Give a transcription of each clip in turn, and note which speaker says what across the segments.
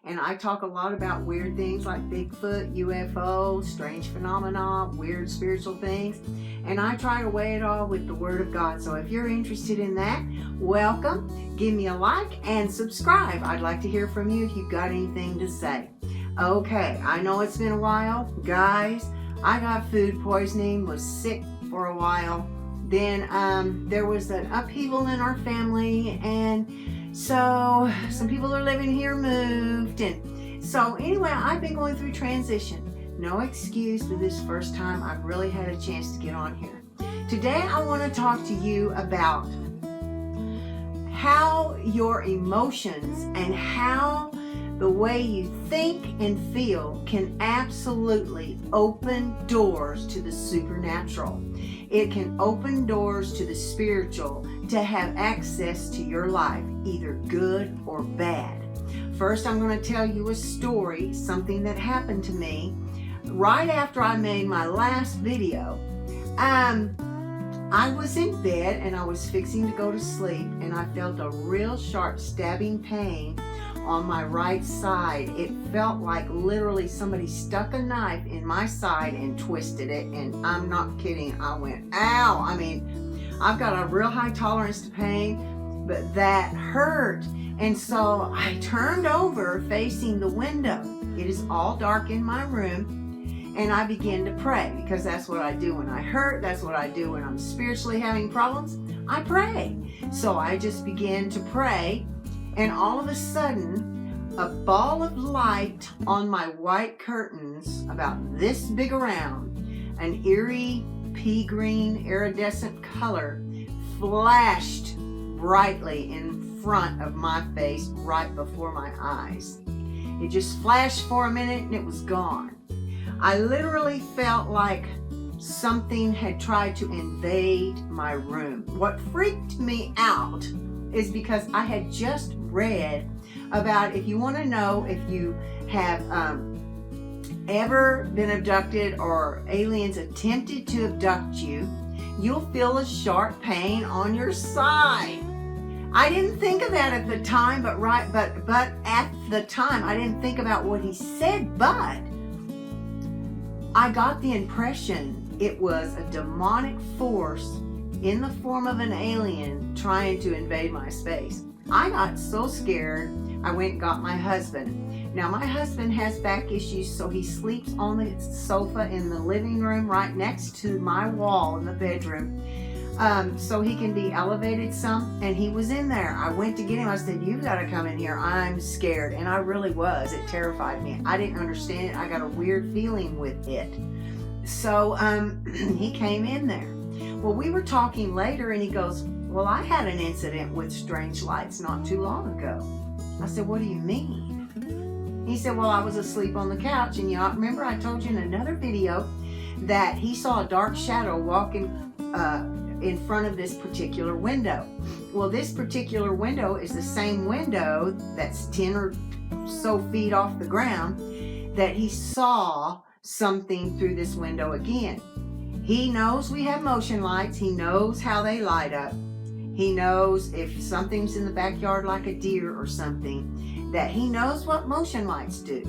Speaker 1: and I talk a lot about weird things like Bigfoot, UFO, strange phenomena, weird spiritual things, and I try to weigh it all with the Word of God. So if you're interested in that, welcome. Give me a like and subscribe. I'd like to hear from you if you've got anything to say. Okay, I know it's been a while. Guys, I got food poisoning, was sick for a while. Then there was an upheaval in our family, and so some people are living here moved, and so anyway, I've been going through transition. No excuse for this first time I've really had a chance to get on here. Today I want to talk to you about how your emotions and how the way you think and feel can absolutely open doors to the supernatural. It can open doors to the spiritual to have access to your life, either good or bad. First, I'm going to tell you a story, something that happened to me right after I made my last video. I was in bed and I was fixing to go to sleep, and I felt a real sharp stabbing pain on my right side. It felt like literally somebody stuck a knife in my side and twisted it, and I'm not kidding. I went, ow. I mean, I've got a real high tolerance to pain, but that hurt. And so I turned over facing the window. It is all dark in my room, and I began to pray, because that's what I do when I hurt. That's what I do when I'm spiritually having problems. I pray. So I just began to pray, and all of a sudden, a ball of light on my white curtains, about this big around, an eerie pea green iridescent color, flashed brightly in front of my face right before my eyes. It just flashed for a minute and it was gone. I literally felt like something had tried to invade my room. What freaked me out is because I had just read about, if you want to know if you have ever been abducted or aliens attempted to abduct you, you'll feel a sharp pain on your side. I didn't think of that at the time, but at the time I didn't think about what he said, but I got the impression it was a demonic force in the form of an alien trying to invade my space. I got so scared, I went and got my husband. Now, my husband has back issues, so he sleeps on the sofa in the living room right next to my wall in the bedroom, so he can be elevated some, and he was in there. I went to get him. I said, "You've got to come in here. I'm scared." And I really was. It terrified me. I didn't understand it. I got a weird feeling with it. So he came in there. Well, we were talking later, and he goes, "Well, I had an incident with strange lights not too long ago." I said, "What do you mean?" He said, "Well, I was asleep on the couch, and remember I told you in another video that he saw a dark shadow walking in front of this particular window. Well, this particular window is the same window that's 10 or so feet off the ground, that he saw something through this window again. He knows we have motion lights. He knows how they light up. He knows if something's in the backyard like a deer or something, that he knows what motion lights do.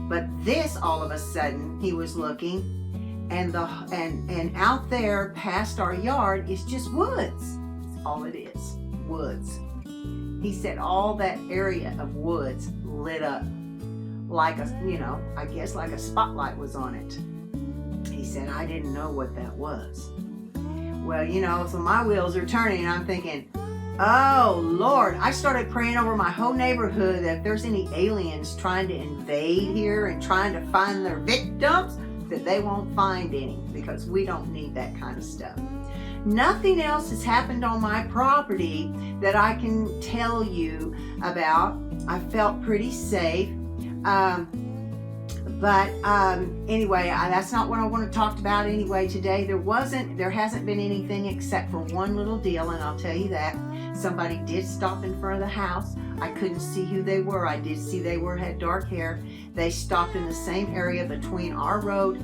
Speaker 1: But this, all of a sudden, he was looking, and out there past our yard is just woods. That's all it is, woods. He said all that area of woods lit up like I guess like a spotlight was on it. He said, I didn't know what that was. Well, so my wheels are turning, and I'm thinking, oh Lord, I started praying over my whole neighborhood that if there's any aliens trying to invade here and trying to find their victims, that they won't find any, because we don't need that kind of stuff. Nothing else has happened on my property that I can tell you about. I felt pretty safe. Anyway, that's not what I want to talk about anyway today. There hasn't been anything except for one little deal, and I'll tell you that. Somebody did stop in front of the house. I couldn't see who they were. I did see they had dark hair. They stopped in the same area between our road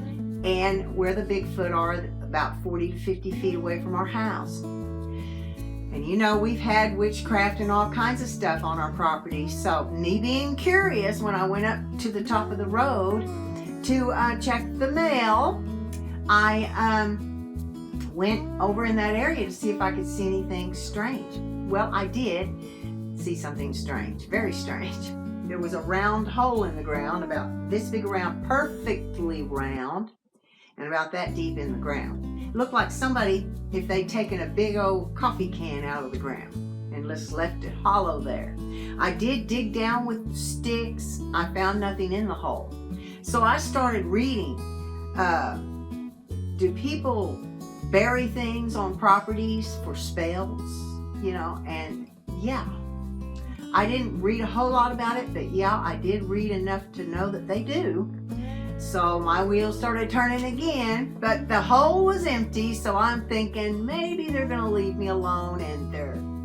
Speaker 1: and where the Bigfoot are, about 40 to 50 feet away from our house. And And you know, we've had witchcraft and all kinds of stuff on our property. So me being curious, when I went up to the top of the road to check the mail, I went over in that area to see if I could see anything strange. Well, I did see something strange, very strange. There was a round hole in the ground, about this big around, perfectly round, and about that deep in the ground. It looked like somebody, if they'd taken a big old coffee can out of the ground and just left it hollow there. I did dig down with sticks. I found nothing in the hole. So I started reading, do people bury things on properties for spells? You know, and yeah. I didn't read a whole lot about it, but yeah, I did read enough to know that they do. So my wheels started turning again, but the hole was empty, so I'm thinking maybe they're going to leave me alone and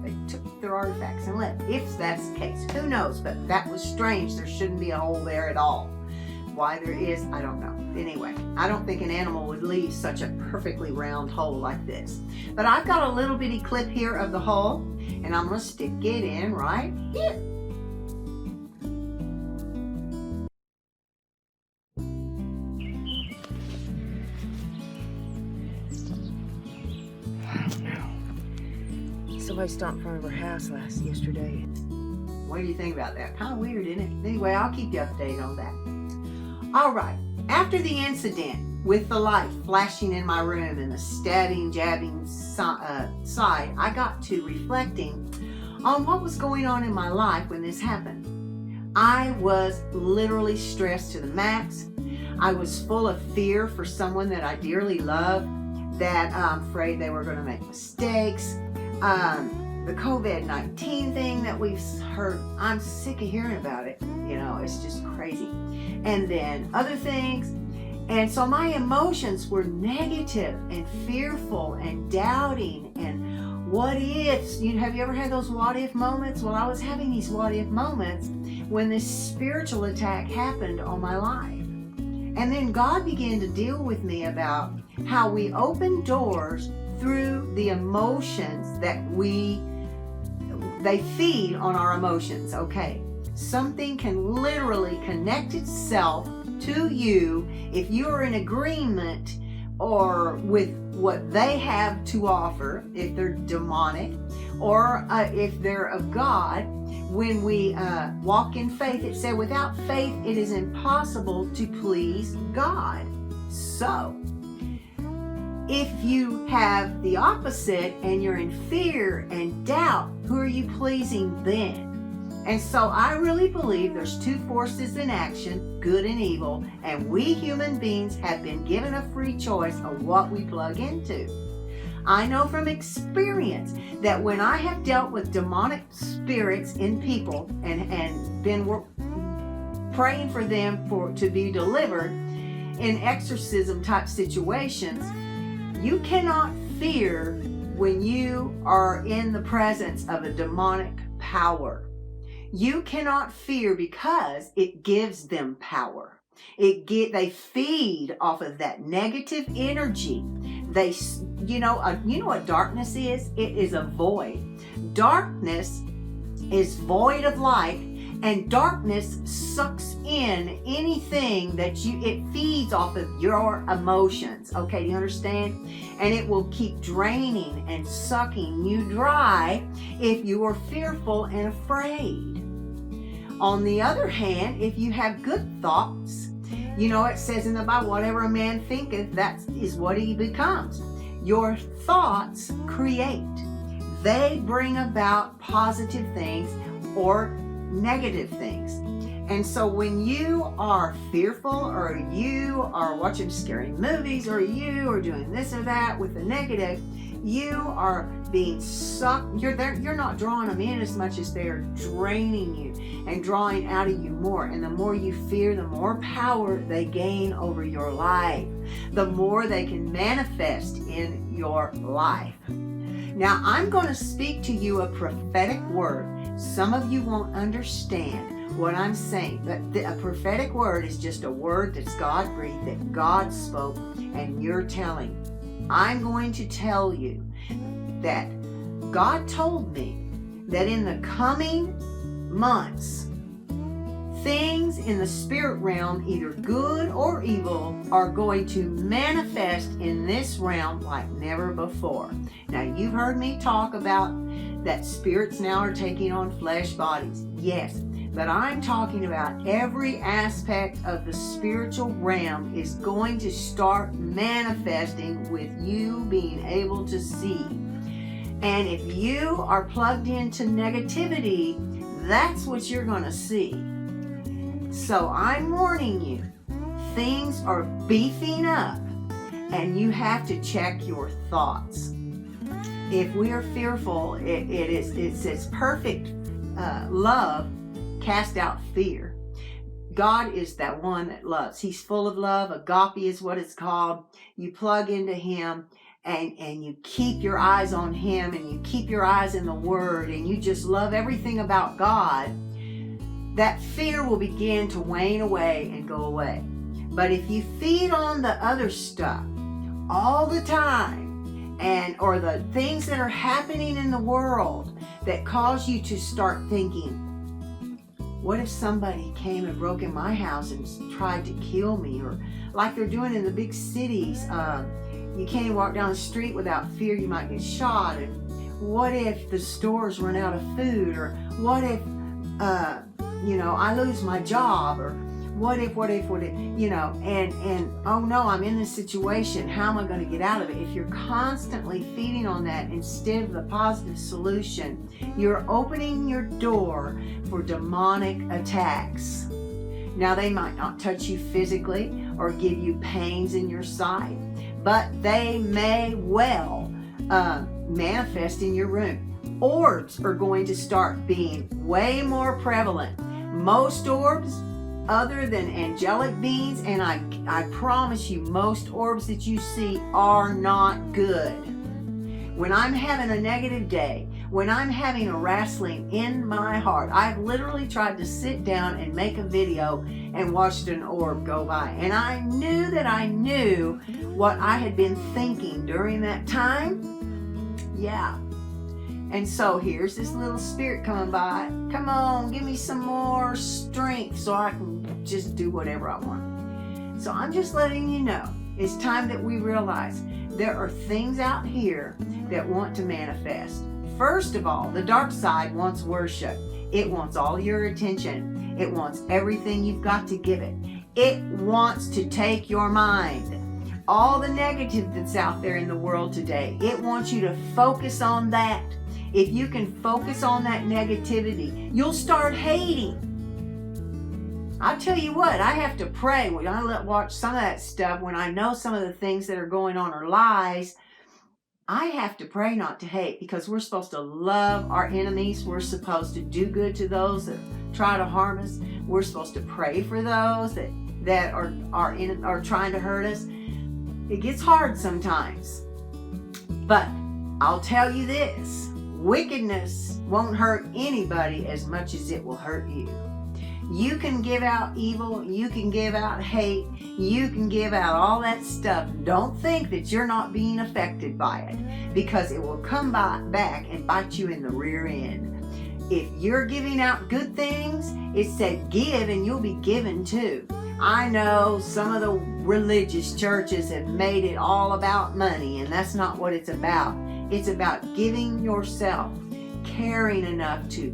Speaker 1: they took their artifacts and left. If that's the case, who knows? But that was strange. There shouldn't be a hole there at all. Why there is, I don't know. Anyway, I don't think an animal would leave such a perfectly round hole like this. But I've got a little bitty clip here of the hole, and I'm going to stick it in right here. I don't know. Somebody stopped in front of her house yesterday. What do you think about that? Kind of weird, isn't it? Anyway, I'll keep you updated on that. All right, after the incident with the light flashing in my room and the stabbing, jabbing side, I got to reflecting on what was going on in my life when this happened. I was literally stressed to the max. I was full of fear for someone that I dearly love, that I'm afraid they were going to make mistakes. The COVID-19 thing that we've heard, I'm sick of hearing about it. You know, it's just crazy. And then other things. And so my emotions were negative and fearful and doubting and what ifs. Have you ever had those what if moments? Well, I was having these what if moments when this spiritual attack happened on my life. And then God began to deal with me about how we open doors through the emotions that they feed on our emotions. Okay, something can literally connect itself to you if you are in agreement or with what they have to offer, if they're demonic or if they're of God. When we walk in faith, it said without faith it is impossible to please God. So if you have the opposite and you're in fear and doubt, who are you pleasing then? And so I really believe there's two forces in action, good and evil, and we human beings have been given a free choice of what we plug into. I know from experience that when I have dealt with demonic spirits in people and been praying for them to be delivered in exorcism type situations, you cannot fear when you are in the presence of a demonic power. You cannot fear because it gives them power. They feed off of that negative energy. You know what darkness is? It is a void. Darkness is void of light, and darkness sucks in anything that it feeds off of your emotions. Okay, do you understand? And it will keep draining and sucking you dry if you are fearful and afraid. On the other hand, if you have good thoughts, you know, it says in the Bible, whatever a man thinketh, that is what he becomes. Your thoughts create. They bring about positive things or negative things. And so when you are fearful, or you are watching scary movies, or you are doing this or that with the negative, you are being sucked. You're not drawing them in as much as they're draining you and drawing out of you more. And the more you fear, the more power they gain over your life, the more they can manifest in your life. Now, I'm going to speak to you a prophetic word. Some of you won't understand what I'm saying, but a prophetic word is just a word that's God-breathed, that God spoke, and you're telling. I'm going to tell you that God told me that in the coming months, things in the spirit realm, either good or evil, are going to manifest in this realm like never before. Now, you've heard me talk about that spirits now are taking on flesh bodies. Yes, but I'm talking about every aspect of the spiritual realm is going to start manifesting with you being able to see. And if you are plugged into negativity, that's what you're going to see. So I'm warning you, things are beefing up, and you have to check your thoughts. If we are fearful, it says perfect love cast out fear. God is that one that loves. He's full of love. Agape is what it's called. You plug into Him, and you keep your eyes on Him, and you keep your eyes in the Word, and you just love everything about God. That fear will begin to wane away and go away. But if you feed on the other stuff all the time, or the things that are happening in the world that cause you to start thinking, what if somebody came and broke in my house and tried to kill me? Or like they're doing in the big cities, you can't walk down the street without fear you might get shot. And what if the stores run out of food? Or what if I lose my job? Or what if, and oh no, I'm in this situation. How am I going to get out of it? If you're constantly feeding on that instead of the positive solution, you're opening your door for demonic attacks. Now, they might not touch you physically or give you pains in your side, but they may well manifest in your room. Orbs are going to start being way more prevalent. Most orbs, other than angelic beings, and I promise you, most orbs that you see are not good. When I'm having a negative day, when I'm having a wrestling in my heart, I've literally tried to sit down and make a video and watched an orb go by. And I knew that I knew what I had been thinking during that time. Yeah. And so here's this little spirit coming by. Come on, give me some more strength so I can just do whatever I want. So I'm just letting you know, it's time that we realize there are things out here that want to manifest. First of all, the dark side wants worship. It wants all your attention. It wants everything you've got to give it. It wants to take your mind. All the negative that's out there in the world today, it wants you to focus on that. If you can focus on that negativity, you'll start hating. I'll tell you what, I have to pray when I watch some of that stuff, when I know some of the things that are going on are lies. I have to pray not to hate, because we're supposed to love our enemies. We're supposed to do good to those that try to harm us. We're supposed to pray for those that are trying to hurt us. It gets hard sometimes. But I'll tell you this, wickedness won't hurt anybody as much as it will hurt you. You can give out evil, you can give out hate, you can give out all that stuff. Don't think that you're not being affected by it, because it will come back and bite you in the rear end. If you're giving out good things, it said give and you'll be given too. I know some of the religious churches have made it all about money, and that's not what it's about. It's about giving yourself, caring enough to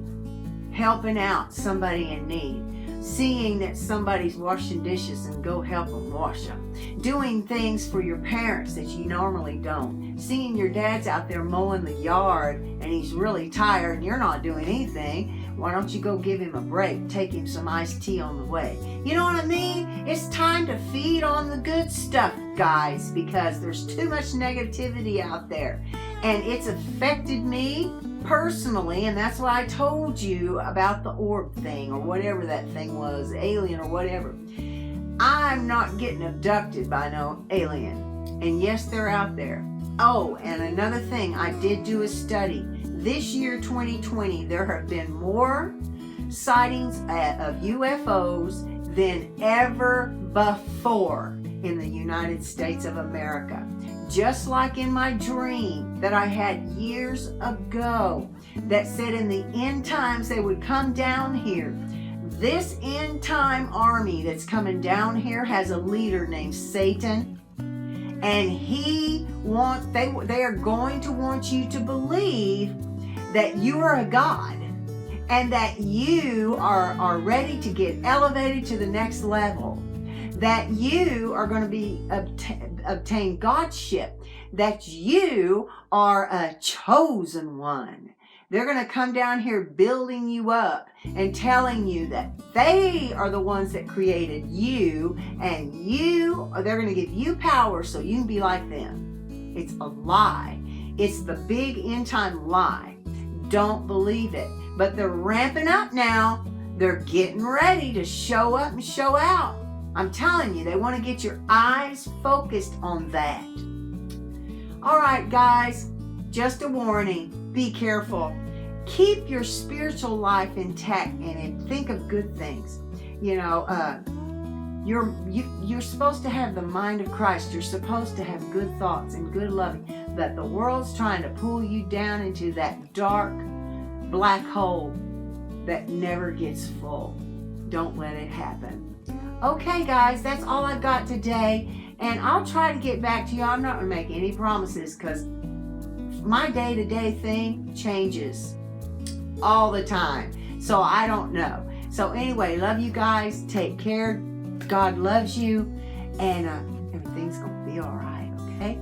Speaker 1: helping out somebody in need, seeing that somebody's washing dishes and go help them wash them, doing things for your parents that you normally don't, seeing your dad's out there mowing the yard and he's really tired and you're not doing anything. Why don't you go give him a break, take him some iced tea on the way? You know what I mean? It's time to feed on the good stuff, guys, because there's too much negativity out there. And it's affected me personally, and that's why I told you about the orb thing, or whatever that thing was, alien or whatever. I'm not getting abducted by no alien. And yes, they're out there. Oh, and another thing, I did do a study. This year, 2020, there have been more sightings of UFOs than ever before in the United States of America. just like in my dream that I had years ago that said in the end times they would come down here. This end time army that's coming down here has a leader named Satan, and they are going to want you to believe that you are a god and that you are ready to get elevated to the next level, that you are going to be obtain Godship, that you are a chosen one. They're going to come down here building you up and telling you that they are the ones that created you, and they're going to give you power so you can be like them. It's a lie. It's the big end time lie. Don't believe it. But they're ramping up now. They're getting ready to show up and show out. I'm telling you, they want to get your eyes focused on that. All right, guys, just a warning. Be careful. Keep your spiritual life intact and think of good things. You know, you're supposed to have the mind of Christ. You're supposed to have good thoughts and good loving. But the world's trying to pull you down into that dark black hole that never gets full. Don't let it happen. Okay, guys, that's all I've got today, and I'll try to get back to you. I'm not going to make any promises because my day-to-day thing changes all the time, so I don't know. So anyway, love you guys. Take care. God loves you, and everything's going to be all right, okay?